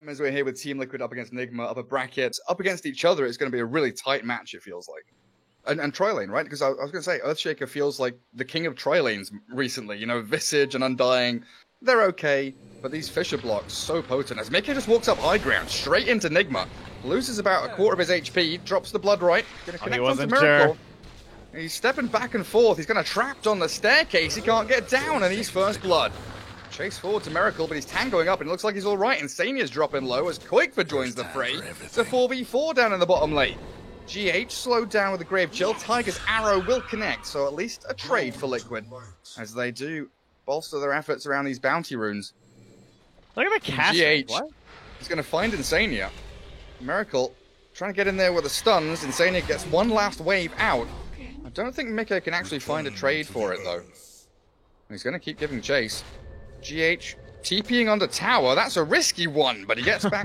As we're here with Team Liquid up against Nigma, upper bracket, up against each other, it's going to be a really tight match, it feels like. And Tri Lane, right? Because I was going to say, Earthshaker feels like the king of Tri Lanes recently. You know, Visage and Undying, they're okay. But these Fissure blocks, so potent. As miCKe just walks up high ground, straight into Nigma. Loses about a quarter of his HP, drops the Blood Right. Going to connect onto Miracle. Sure. He's stepping back and forth. He's kind of trapped on the staircase. He can't get down, and he's first blood. Chase forward to Miracle, but he's tangoing up, and it looks like he's all right. Insania's dropping low as Koikfa joins the fray. It's a 4v4 down in the bottom lane. GH slowed down with a Grave Chill. Tiger's arrow will connect, so at least a trade for Liquid, as they do bolster their efforts around these bounty runes. Look at the cast. GH is going to find Insania. Miracle trying to get in there with the stuns. Insania gets one last wave out. I don't think miCKe can actually find a trade for it, though. He's going to keep giving chase. GH TPing onto tower. That's a risky one, but he gets back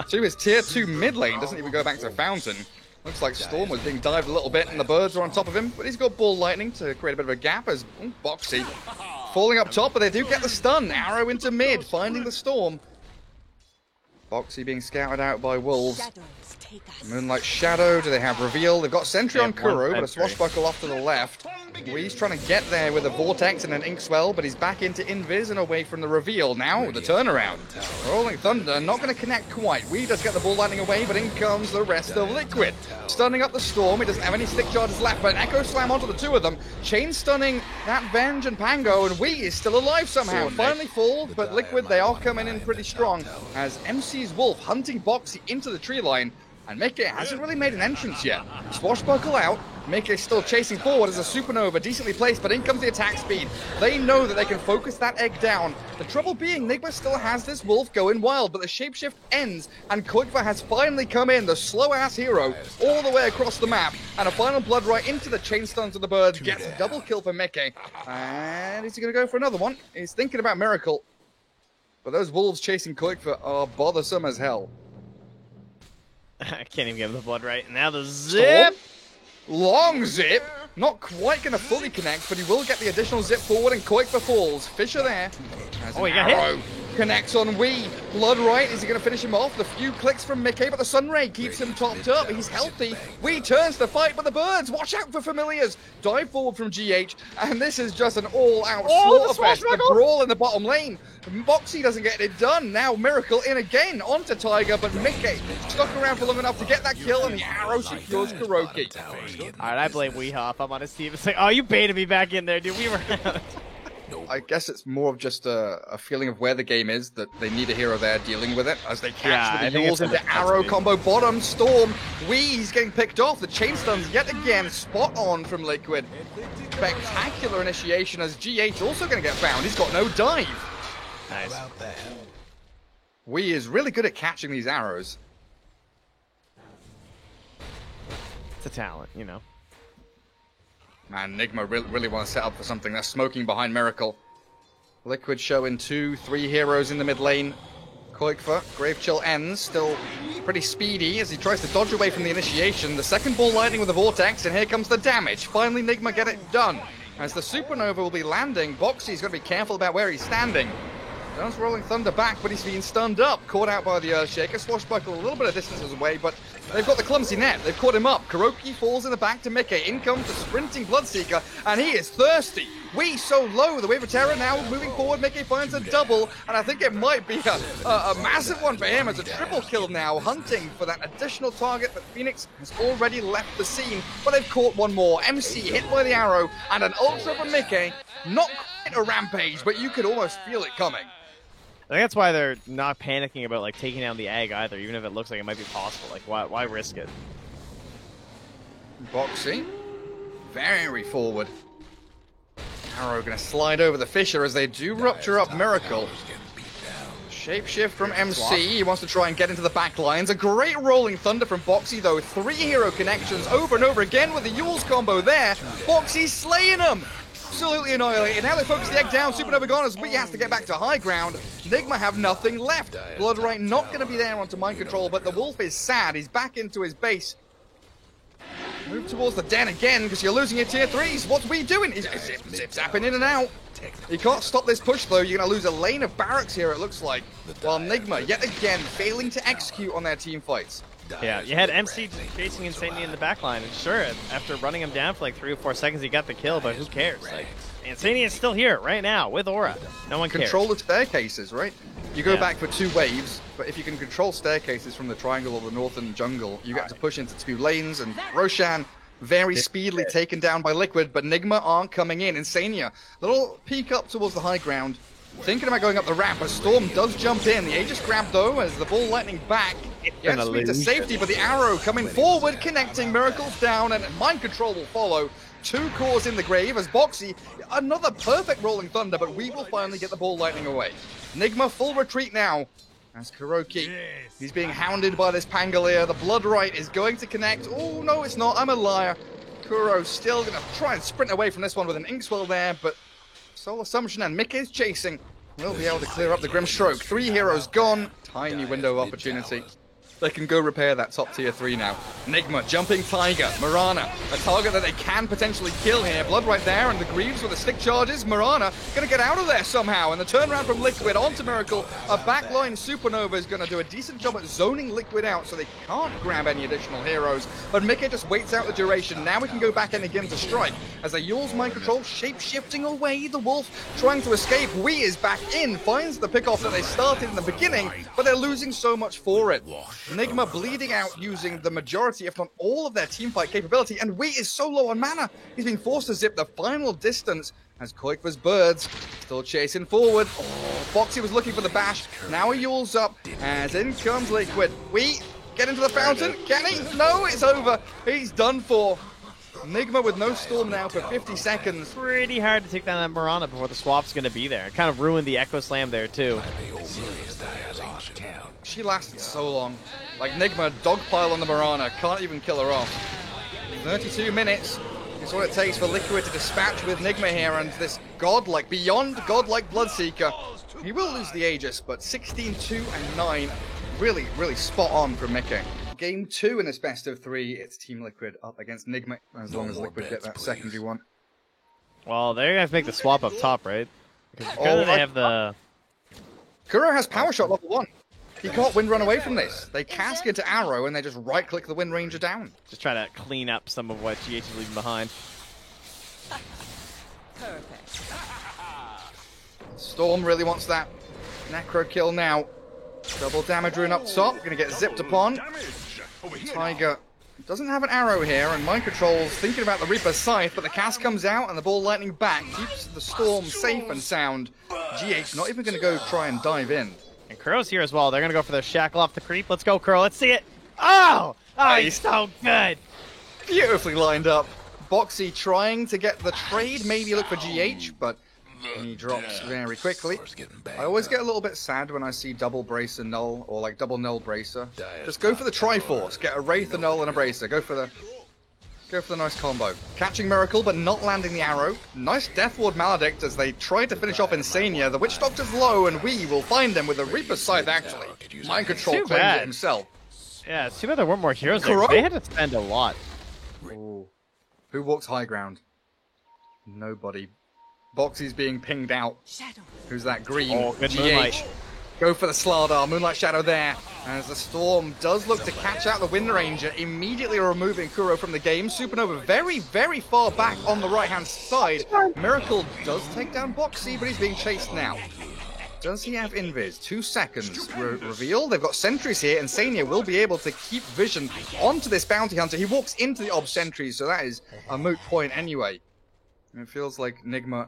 to his tier 2 mid lane. Doesn't even go back to Fountain. Looks like Storm was being dived a little bit, and the birds are on top of him. But he's got Ball Lightning to create a bit of a gap as Boxy falling up top, but they do get the stun. Arrow into mid, finding the Storm. Boxy being scouted out by Wolves. Moonlight Shadow, do they have Reveal? They've got Sentry on Kuro, but a Swashbuckle off to the left. Wee's trying to get there with a Vortex and an Inkswell, but he's back into Invis and away from the Reveal. Now, the turnaround. Rolling Thunder, not going to connect quite. Wee does get the Ball Lightning away, but in comes the rest of Liquid. Stunning up the Storm, he doesn't have any stick charges left, but an Echo Slam onto the two of them. Chain stunning that Venge and Pango, and Wee is still alive somehow. Finally falls, but Liquid, they are coming in pretty strong, as MC's Wolf hunting Boxy into the tree line. And miCKe hasn't really made an entrance yet. Swashbuckle out. miCKe still chasing forward as a Supernova, decently placed, but in comes the attack speed. They know that they can focus that egg down. The trouble being, Nigma still has this Wolf going wild, but the shapeshift ends, and Koikfa has finally come in, the slow-ass hero, all the way across the map, and a final Blood Right into the chain stuns of the birds, gets a double kill for miCKe. And is he going to go for another one? He's thinking about Miracle. But those Wolves chasing Koikfa are bothersome as hell. I can't even get the Blood Right. Now the zip! Long zip! Not quite going to fully connect, but he will get the additional zip forward, and Koikfa falls. Fissure there. Oh, he got hit! Connects on Wee. Blood Right, is he going to finish him off? The few clicks from miCKe, but the Sunray keeps him topped up. He's healthy. Wee turns to fight, but the birds, watch out for Familiars. Dive forward from GH, and this is just an all-out slaughterfest. The brawl in the bottom lane. Boxy doesn't get it done. Now Miracle in again onto Tiger, but miCKe stuck around for long enough to get that kill, and the arrow secures Kuroki. Alright, I blame Weehaw if I'm on his team. It's like, oh, you baited me back in there, dude. We were out. I guess it's more of just a feeling of where the game is, that they need a hero there dealing with it as they catch the Yules into arrow combo bottom. Storm, Wee's getting picked off. The chain stuns yet again, spot on from Liquid. Spectacular initiation as GH also going to get found. He's got no dive. Nice. Wee is really good at catching these arrows. It's a talent, you know. Man, Nigma really want to set up for something. They're smoking behind Miracle. Liquid showing 2-3 heroes in the mid lane. Koikfa, Grave Chill ends, still pretty speedy as he tries to dodge away from the initiation. The second Ball Lightning with a Vortex, and here comes the damage. Finally, Nigma get it done. As the Supernova will be landing, Boxy's got to be careful about where he's standing. Does Rolling Thunder back, but he's being stunned up. Caught out by the Earthshaker. Swashbuckle a little bit of distance away, but they've got the clumsy net. They've caught him up. Kuroki falls in the back to miCKe. In comes the sprinting Bloodseeker, and he is thirsty. Wee so low. The Wave of Terror now moving forward. miCKe finds a double, and I think it might be a massive one for him as a triple kill now, hunting for that additional target, but Phoenix has already left the scene, but they've caught one more. MC hit by the arrow, and an ultra from miCKe. Not quite a rampage, but you could almost feel it coming. I think that's why they're not panicking about like taking down the egg either, even if it looks like it might be possible. Like, why risk it? Boxy, very forward. Arrow gonna slide over the Fissure as they do rupture up Miracle. Shapeshift from MC, he wants to try and get into the back lines. A great Rolling Thunder from Boxy though, 3 hero connections over and over again with the Yules combo there. Boxy slaying them! Absolutely annihilated. Now they focus the egg down. Supernova gone as Wee has to get back to high ground. Nigma have nothing left. Blood Right not going to be there onto mind control, but the Wolf is sad. He's back into his base. Move towards the den again, because you're losing your tier 3s. What's we doing? He's zip-zapping in and out. You can't stop this push, though. You're going to lose a lane of barracks here, it looks like. While Nigma, yet again, failing to execute on their team fights. Yeah, you had MC chasing Insania in the backline, and sure, after running him down for like 3 or 4 seconds, he got the kill, but who cares? Like, Insania is still here right now with Aura. No one cares. Control the staircases, right? You go back for 2 waves, but if you can control staircases from the triangle or the northern jungle, you get to push into 2 lanes, and Roshan very speedily taken down by Liquid, but Nigma aren't coming in. Insania, little peek up towards the high ground, thinking about going up the ramp, but Storm does jump in. The Aegis grab, though, as the ball lightning back. Gets me to safety, but the arrow coming forward, connecting. Miracle's down, and Mind Control will follow. 2 cores in the grave as Boxy, another perfect Rolling Thunder, but we will finally get the ball lightning away. Nigma full retreat now. As Kuroki, he's being hounded by this Pangolier. The Blood Right is going to connect. Oh, no, it's not. I'm a liar. Kuro still going to try and sprint away from this one with an Inkswell there, but Soul Assumption and Mick is chasing. Will be able to clear up the Grim Stroke. 3 heroes gone. Tiny window of opportunity. They can go repair that top tier 3 now. Nigma, Jumping Tiger, Mirana, a target that they can potentially kill here. Blood right there, and the Greaves with the stick charges. Mirana gonna get out of there somehow, and the turnaround from Liquid onto Miracle. A backline Supernova is gonna do a decent job at zoning Liquid out, so they can't grab any additional heroes. But Mickey just waits out the duration. Now we can go back in again to strike. As they Yule's Mind Control, shape-shifting away. The Wolf trying to escape. Wee is back in, finds the pick-off that they started in the beginning, but they're losing so much for it. Nigma bleeding out using the majority, if not all, of their teamfight capability, and Wee is so low on mana. He's being forced to zip the final distance as Koikva's birds still chasing forward. Oh, Boxy was looking for the bash. Now he Yule's up as in comes Liquid. Wee, get into the fountain. Can he? No, it's over. He's done for. Nigma with no Storm now for 50 seconds. Pretty hard to take down that Mirana before the swap's going to be there. It kind of ruined the Echo Slam there, too. She lasted so long. Like Nigma, dogpile on the Mirana, can't even kill her off. 32 minutes is what it takes for Liquid to dispatch with Nigma here, and this godlike, beyond godlike Bloodseeker. He will lose the Aegis, but 16-2-9, really, really spot on from Mickey. Game 2 in this best of 3, it's Team Liquid up against Nigma, as long as Liquid get that secondary one. Well, they're going to have to make the swap up top, right? Because they have the... Kuro has Power Shot level 1. He can't wind run away from this. They cask into Arrow and they just right-click the Wind Ranger down. Just try to clean up some of what GH is leaving behind. Perfect. Storm really wants that Necro kill now. Double damage rune up top. Gonna get zipped upon. Tiger doesn't have an arrow here, and Mind Control's thinking about the Reaper's Scythe, but the cast comes out and the ball lightning back keeps the Storm safe and sound. GH not even gonna go try and dive in. And Kuro's here as well. They're going to go for the shackle off the creep. Let's go, Kuro. Let's see it. Oh! Oh, he's so good. Beautifully lined up. Boxy trying to get the trade, maybe look for GH, but he drops very quickly. I always get a little bit sad when I see double Bracer Null, or like double Null Bracer. Just go for the Triforce. Get a Wraith, a Null, and a Bracer. Go for the nice combo. Catching Miracle, but not landing the arrow. Nice Death Ward Maledict as they try to finish off Insania. The Witch Doctor's low, and we will find them with a Reaper's Scythe, actually. Mind Control claims it himself. Yeah, it's too bad there weren't more heroes there. They had to spend a lot. Ooh. Who walks high ground? Nobody. Boxy's being pinged out. Who's that green? Oh, good GH. Moonlight. Go for the Slardar, Moonlight Shadow there. As the Storm does look to catch out the Wind Ranger, immediately removing Kuro from the game. Supernova very, very far back on the right-hand side. Miracle does take down Boxy, but he's being chased now. Does he have Invis? 2 seconds. Reveal. They've got sentries here, and Sania will be able to keep vision onto this bounty hunter. He walks into the Ob sentries, so that is a moot point anyway. And it feels like Nigma,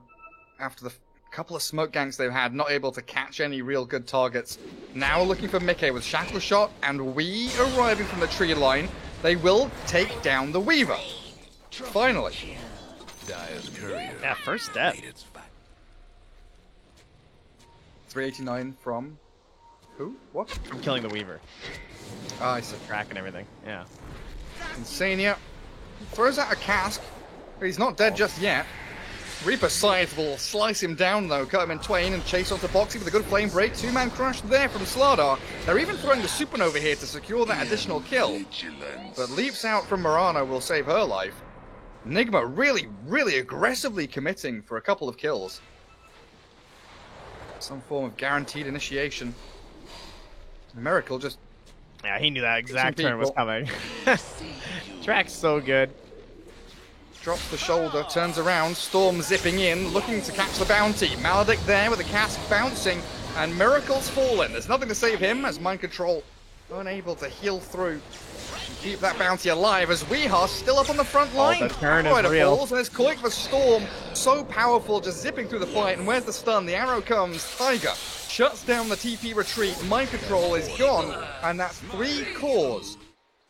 after the couple of smoke ganks they've had, not able to catch any real good targets. Now looking for Mickey with Shackle Shot, and we arriving from the tree line. They will take down the Weaver. Finally. Yeah, first step. 389 from... Who? What? From killing the Weaver. Ah, I see. Track and everything, yeah. Insania throws out a cask, but he's not dead just yet. Reaper Scythe will slice him down though, cut him in twain and chase onto Boxy with a good flame break. Two-man crush there from Slardar. They're even throwing the Supernova here to secure that additional kill. But leaps out from Murano will save her life. Nigma really aggressively committing for a couple of kills. Some form of guaranteed initiation. Miracle just... Yeah, he knew that exact turn was coming. Track's so good. Drops the shoulder, turns around, Storm zipping in, looking to catch the bounty. Maledict there with the cask bouncing, and Miracle's fallen. There's nothing to save him as Mind Control unable to heal through and keep that bounty alive as Weeha's still up on the front line. The turn is real. Falls, and there's Koikva Storm, so powerful, just zipping through the fight. And where's the stun? The arrow comes. Tiger shuts down the TP retreat. Mind Control is gone, and that's 3 cores.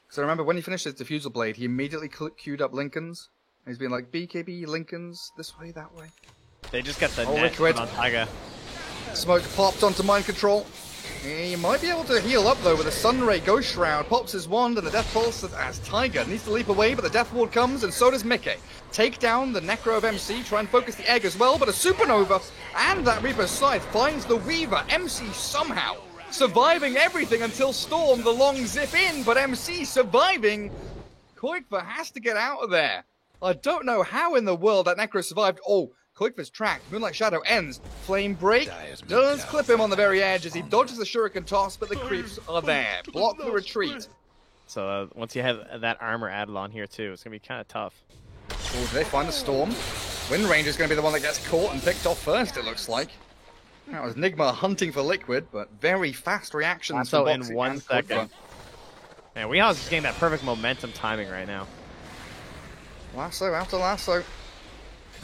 So remember, when he finished his Diffusal Blade, he immediately queued up Lincolns. He's been like, BKB, Lincolns, this way, that way. They just got the Oh, net Liquid. on Taiga. Smoke popped onto Mind Control. He might be able to heal up though with a Sunray Ghost Shroud. Pops his wand and the Death Pulse as Tiger needs to leap away, but the Death Ward comes and so does Mickey. Take down the Necro of MC, try and focus the egg as well, but a Supernova and that Reaper's Scythe finds the Weaver. MC somehow surviving everything until Storm, the long zip in, but MC surviving. Koikva has to get out of there. I don't know how in the world that Necro survived. Oh, Koikva's tracked. Moonlight Shadow ends. Flame Break does clip him on the very edge as he dodges the Shuriken toss, but the creeps are there. Block the retreat. So once you have that armor added on here too, it's going to be kind of tough. Oh, did they find the Storm? Wind Ranger's going to be the one that gets caught and picked off first, it looks like. That was Nigma hunting for Liquid, but very fast reactions So from in Boxy 1 and second. Koikva. Man, Weeha's just getting that perfect momentum timing right now. Lasso after lasso.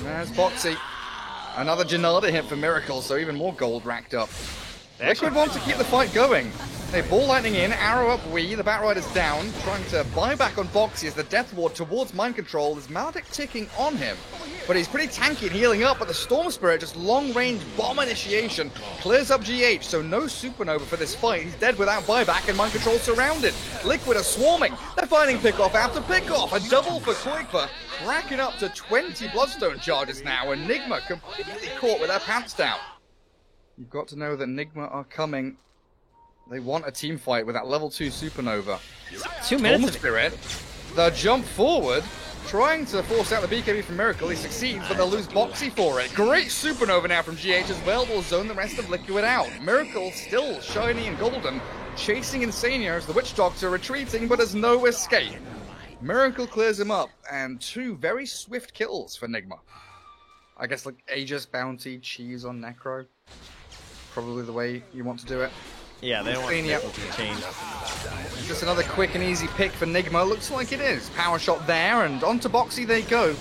There's Boxy. Another Janada hit for Miracle, so even more gold racked up. Liquid wants to keep the fight going. They ball lightning in, arrow up Wee, the Batrider's down, trying to buy back on Boxy as the Death Ward towards Mind Control. There's Maledict ticking on him, but he's pretty tanky and healing up, but the Storm Spirit, just long-range bomb initiation, clears up GH, so no Supernova for this fight. He's dead without buyback and Mind Control surrounded. Liquid are swarming. They're finding pickoff after pickoff. A double for Koikva, racking up to 20 Bloodstone charges now. Enigma completely caught with their pants down. You've got to know that Nigma are coming. They want a team fight with that level 2 Supernova. 2 minutes. Storm Spirit, the jump forward, trying to force out the BKB from Miracle. He succeeds, but they'll lose Boxy for it. Great Supernova now from GH as well. Will zone the rest of Liquid out. Miracle still shiny and golden, chasing Insania as the Witch Doctor retreating, but has no escape. Miracle clears him up, and 2 very swift kills for Nigma. I guess like Aegis, Bounty, Cheese on Necro. Probably the way you want to do it. Yeah, they don't want Insania. to change. Just another quick and easy pick for Nigma. Looks like it is. Power shot there, and onto Boxy they go.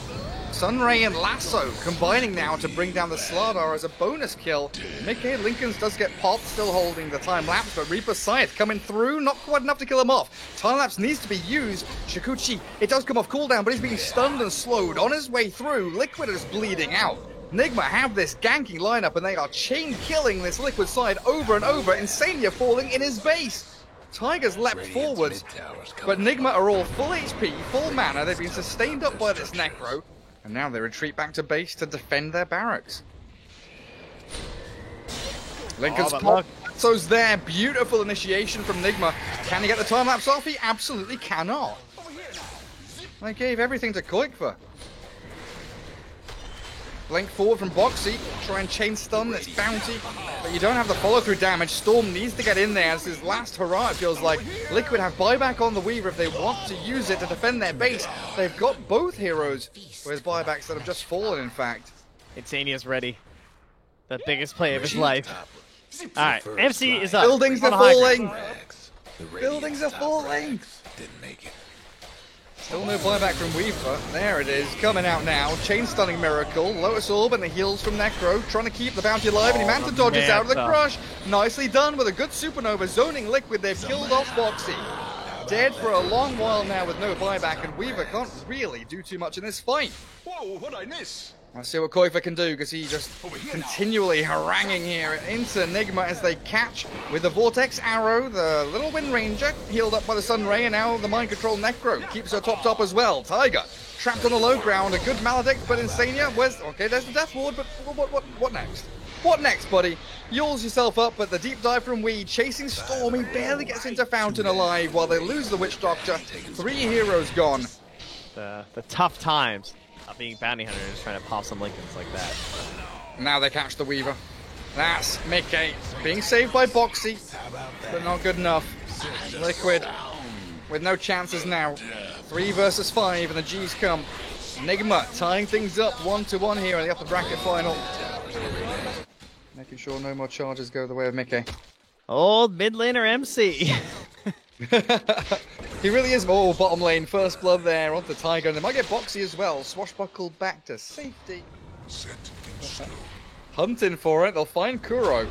Sunray and Lasso combining now to bring down the Slardar as a bonus kill. Mickey Lincolns does get popped, still holding the time lapse, but Reaper Scythe coming through, not quite enough to kill him off. Time lapse needs to be used. Shikuchi, it does come off cooldown, but he's being stunned and slowed. On his way through, Liquid is bleeding out. Nigma have this ganking lineup, and they are chain killing this Liquid side over and over. Insania falling in his base. Tiger's leapt forwards, but Nigma are all full HP, full mana. They've been sustained up by this Necro, and now they retreat back to base to defend their barracks. Lincoln's pop. So's there. Beautiful initiation from Nigma. Can he get the time lapse off? He absolutely cannot. They gave everything to Koikva. Blink forward from Boxy, try and chain stun this bounty, but you don't have the follow-through damage. Storm needs to get in there as his last hurrah, it feels like. Liquid have buyback on the Weaver if they want to use it to defend their base. They've got both heroes, whereas buybacks that have just fallen, in fact. Insania's ready. The biggest play of his life. Alright, MC is up. Buildings are On a high falling! The Buildings are falling! Didn't make it. Still no buyback from Weaver. There it is, coming out now. Chain stunning Miracle. Lotus Orb and the heals from Necro. Trying to keep the bounty alive, and he managed to dodge out of the crush. Nicely done with a good Supernova. Zoning Liquid, they've killed off Boxy. Dead for a long while now with no buyback, and Weaver can't really do too much in this fight. Whoa, what'd I miss? Let's see what Koifa can do, because he's just continually haranguing here into Enigma as they catch with the Vortex Arrow, the little Wind Ranger, healed up by the Sun Ray, and now the Mind Control Necro keeps her topped up as well. Tiger, trapped on the low ground, a good Maledict, but Insania, okay, there's the Death Ward, but what next? What next, buddy? Yules yourself up, but the deep dive from Weed, chasing Stormy, barely gets into Fountain alive while they lose the Witch Doctor. 3 heroes gone. The tough times of being bounty hunters, trying to pop some Lincolns like that. Now they catch the Weaver. That's Mickey being saved by Boxy, but not good enough. Liquid with no chances now. 3 versus 5, and the G's come. Enigma tying things up 1-1 here in the upper bracket final. Making sure no more charges go the way of Mickey. Old mid laner MC. He really is. Oh, bottom lane, first blood there onto Tiger, and they might get Boxy as well. Swashbuckled back to safety. Hunting for it, they'll find Kuro.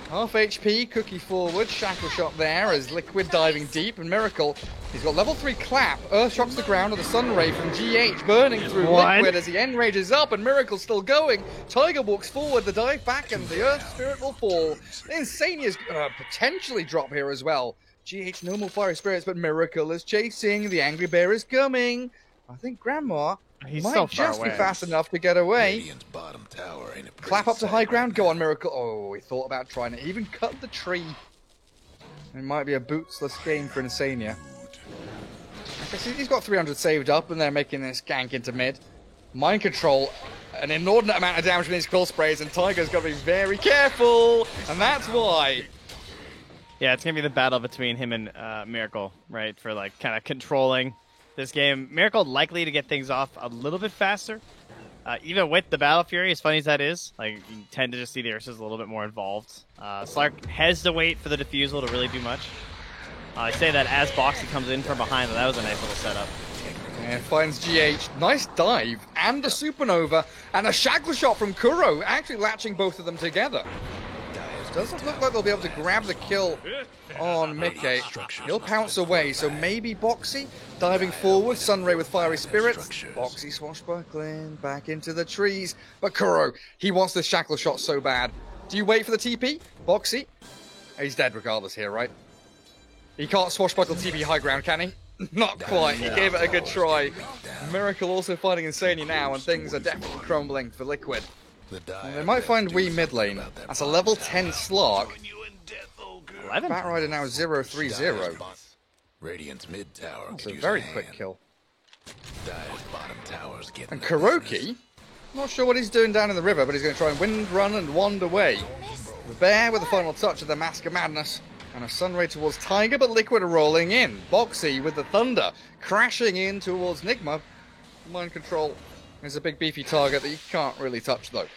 Half HP, Cookie forward, Shackle Shot there as Liquid diving deep, and Miracle. He's got level 3 clap. Earth shocks the ground with a Sun Ray from GH burning through Liquid as the end rages up, and Miracle's still going. Tiger walks forward, the dive back, and the Earth Spirit will fall. Insania's potentially drop here as well. GH no more Fiery Spirits, but Miracle is chasing. The Angry Bear is coming. I think Grandma might just be fast enough to get away. Bottom tower ain't a Clap up to high ground. Go on, Miracle. Oh, he thought about trying to even cut the tree. It might be a bootsless game for Insania. He's got 300 saved up, and they're making this gank into mid. Mind Control, an inordinate amount of damage with these Quill Sprays, and Tiger's got to be very careful, and that's why. Yeah, it's going to be the battle between him and Miracle, right, for, like, kind of controlling this game. Miracle likely to get things off a little bit faster. Even with the Battle Fury, as funny as that is, like, you tend to just see the Ursus a little bit more involved. Slark has to wait for the defusal to really do much. I say that as Boxy comes in from behind, but that was a nice little setup. And finds GH. Nice dive, and a Supernova, and a Shackle Shot from Kuro, actually latching both of them together. Doesn't look like they'll be able to grab the kill on Mickey. He'll pounce away, so maybe Boxy diving forward. Sunray with Fiery Spirits. Boxy swashbuckling back into the trees. But Kuro, he wants this Shackle Shot so bad. Do you wait for the TP? Boxy? He's dead regardless here, right? He can't swashbuckle TP high ground, can he? Not quite. He gave it a good try. Miracle also finding Insania now, and things are definitely crumbling for Liquid. They might find Wee mid lane. That's a level 10 Slark. 11? Batrider now 0-3-0. Radiant's mid tower. That's a very quick kill. Bottom tower's getting And Kuroki, not sure what he's doing down in the river, but he's going to try and wind run and wand away. The Bear with the final touch of the Mask of Madness. And a Sunray towards Tiger, but Liquid are rolling in. Boxy with the Thunder, crashing in towards Nigma. Mind Control is a big beefy target that you can't really touch, though.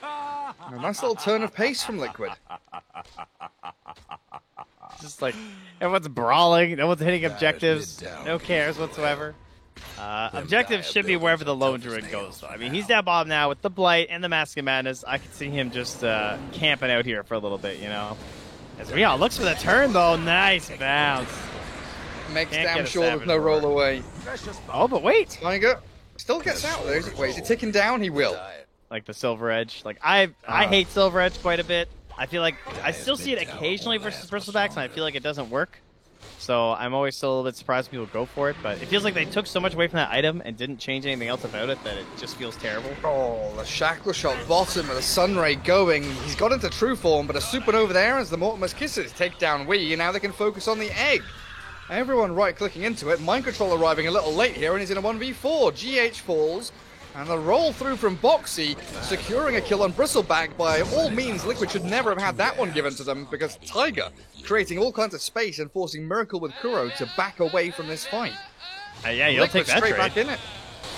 A nice little turn of pace from Liquid. Just like, everyone's brawling, no one's hitting objectives, no cares whatsoever. Objectives should be wherever the Lone Druid goes, though. I mean, he's down bottom now with the Blight and the Mask of Madness. I could see him just camping out here for a little bit, you know? As Rion looks for the turn, though. Nice bounce. Makes damn sure there's no roll away. Oh, but wait. Tiger still gets out there. Wait, is he ticking down? He will. Like the Silver Edge. Like, I hate Silver Edge quite a bit. I feel like I still see it occasionally versus Bristlebacks, and I feel like it doesn't work. So I'm always still a little bit surprised people go for it, but it feels like they took so much away from that item and didn't change anything else about it that it just feels terrible. Oh, the Shackle Shot bottom with a Sunray going. He's got into true form, but a Supernova there as the Mortimer's Kisses take down Wee, and now they can focus on the egg. Everyone right-clicking into it. Mind Control arriving a little late here, and he's in a 1v4. GH falls, and the roll through from Boxy, securing a kill on Bristleback. By all means, Liquid should never have had that one given to them, because Tiger creating all kinds of space and forcing Miracle with Kuro to back away from this fight. Yeah, you'll take that straight trade. back in it.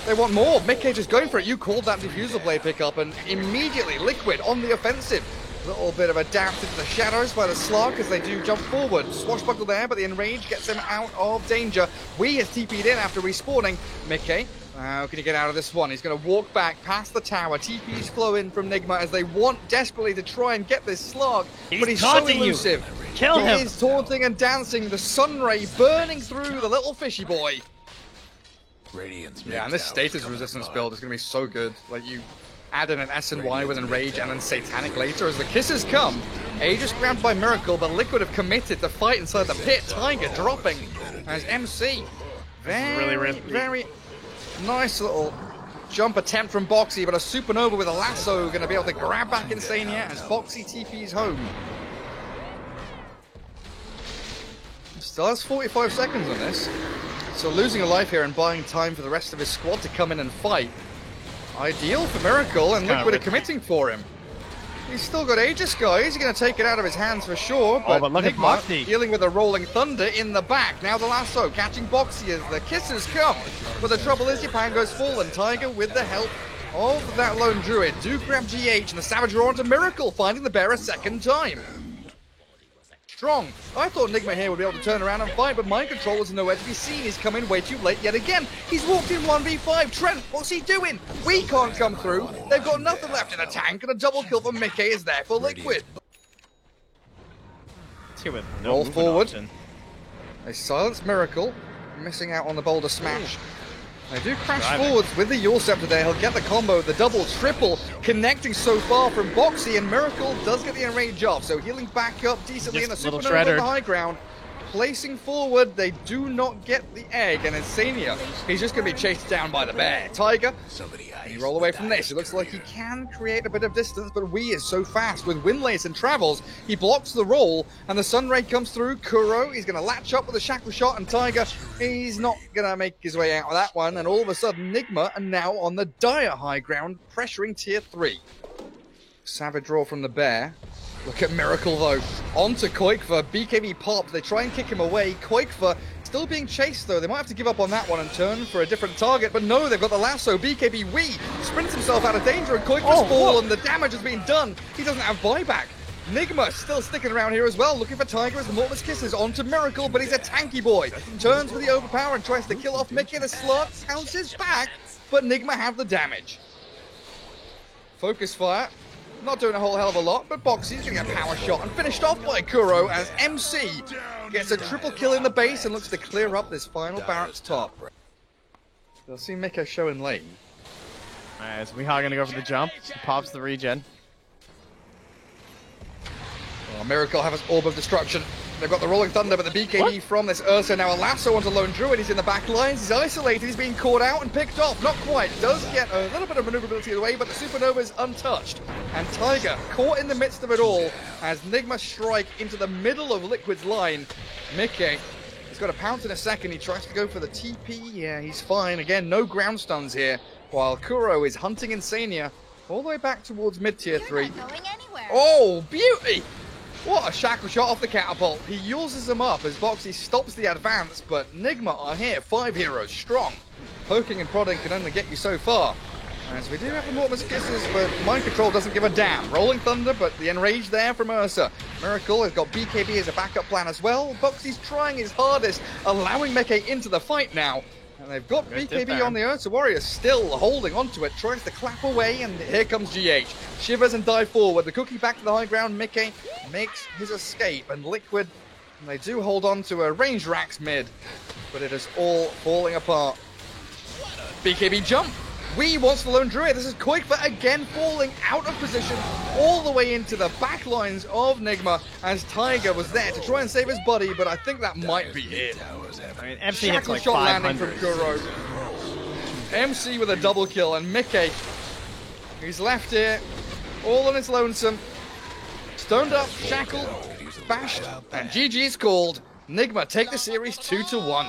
They want more. Mickey just going for it. You called that Diffusal Blade pickup, and immediately Liquid on the offensive. A little bit of a dab into the shadows by the Slark as they do jump forward. Swashbuckle there, but the Enrage gets him out of danger. Wee is TP'd in after respawning. Mickey, how can he get out of this one? He's going to walk back past the tower. TP's flow in from Nigma as they want desperately to try and get this Slark, but he's so elusive. Kill him. He is taunting and dancing. The Sunray burning through the little fishy boy. Radiant's Yeah, and this mid tower's status coming resistance apart. build is going to be so good. Like, you add in an S and Y with Enrage and then Satanic later as the kisses come. Aegis grabbed by Miracle, but Liquid have committed to fight inside the pit. Tiger dropping as MC. really risky. Very nice little jump attempt from Boxy, but a Supernova with a lasso going to be able to grab back Insania as Boxy TP's home. Still has 45 seconds on this, so losing a life here and buying time for the rest of his squad to come in and fight. Ideal for Miracle, and Liquid are committing for him. He's still got Aegis, guys. He's going to take it out of his hands for sure, but, but look at Nigma Boxy. dealing with a Rolling Thunder in the back. Now the lasso catching Boxy as the kisses come. But the trouble is Yapango's fallen. Tiger with the help of that lone druid do grab GH, and the Savage Roar onto Miracle, finding the bear a second time. Strong. I thought Nigma here would be able to turn around and fight, but Mind Control was nowhere to be seen. He's come in way too late yet again. He's walked in 1v5. Trent, what's he doing? We can't come through. They've got nothing left in the tank, and a double kill from Mickey is there for Liquid. With no Roll movement forward. option. They silence Miracle, missing out on the boulder smash. They do crash Driving. forwards with the Yule Scepter there. He'll get the combo, the double, triple, connecting so far from Boxy, and Miracle does get the enrage off. So healing back up decently in a Just a little Supernova on shredder. the high ground. Placing forward, they do not get the egg, and Insania, he's just going to be chased down by the bear. Tiger, Somebody he roll away from this. It looks like he can create a bit of distance, but Wii is so fast with Windlace and travels. He blocks the roll, and the Sunray comes through. Kuro, he's going to latch up with a shackle shot, and Tiger, he's not going to make his way out of that one. And all of a sudden, Nigma are now on the dire high ground, pressuring tier 3. Savage Roar from the bear. Look at Miracle though. On to Koikva. BKB popped. They try and kick him away. Koikva still being chased though. They might have to give up on that one and turn for a different target. But no, they've got the lasso. BKB Wii sprints himself out of danger, and Koikva's fallen. The damage has been done. He doesn't have buyback. Nigma still sticking around here as well, looking for Tiger as the Mortimer's Kisses onto Miracle, but he's a tanky boy. Turns with the overpower and tries to kill off Mickey. The slot pounces back, but Nigma have the damage. Focus fire. Not doing a whole hell of a lot, but Boxy's going to get a power shot and finished off by Kuro as MC gets a triple kill in the base and looks to clear up this final Barrett's top. They'll see Miko showing lane. Alright, so Mihawk gonna go for the jump. He pops the regen. Oh, Miracle have his Orb of Destruction. They've got the Rolling Thunder, but the BKB from this Ursa. Now a lasso onto Lone Druid. He's in the back lines. He's isolated. He's being caught out and picked off. Not quite. Does get a little bit of maneuverability away, but the Supernova is untouched. And Tiger caught in the midst of it all as Nigma strike into the middle of Liquid's line. Mickey, he's got a pounce in a second. He tries to go for the TP. Yeah, he's fine. Again, no ground stuns here. While Kuro is hunting Insania all the way back towards mid-tier 3. You're not going anywhere. Oh, beauty! What a shackle shot off the catapult. He uses them up as Boxy stops the advance, but Nigma are here, 5 heroes strong. Poking and prodding can only get you so far. As we do have the Mortimer's Kisses, but Mind Control doesn't give a damn. Rolling Thunder, but the Enrage there from Ursa. Miracle has got BKB as a backup plan as well. Boxy's trying his hardest, allowing Meke into the fight now. And they've got BKB on the Ursa Warrior, still holding onto it, tries to clap away, and here comes GH. Shivers and dive forward. The cookie back to the high ground. Mickey makes his escape, and Liquid, and they do hold on to a range Rax mid, but it is all falling apart. BKB jump. Wii wants the Lone Druid. This is Koikva again falling out of position all the way into the back lines of Nigma as Tiger was there to try and save his buddy, but I think that might be it. I mean, MC hits Shackle like shot landing 500. from Kuro. MC with a double kill, and Mickey, he's left here, all on his lonesome. Stoned up, shackled, bashed, and GG's called. Nigma take the series 2-1.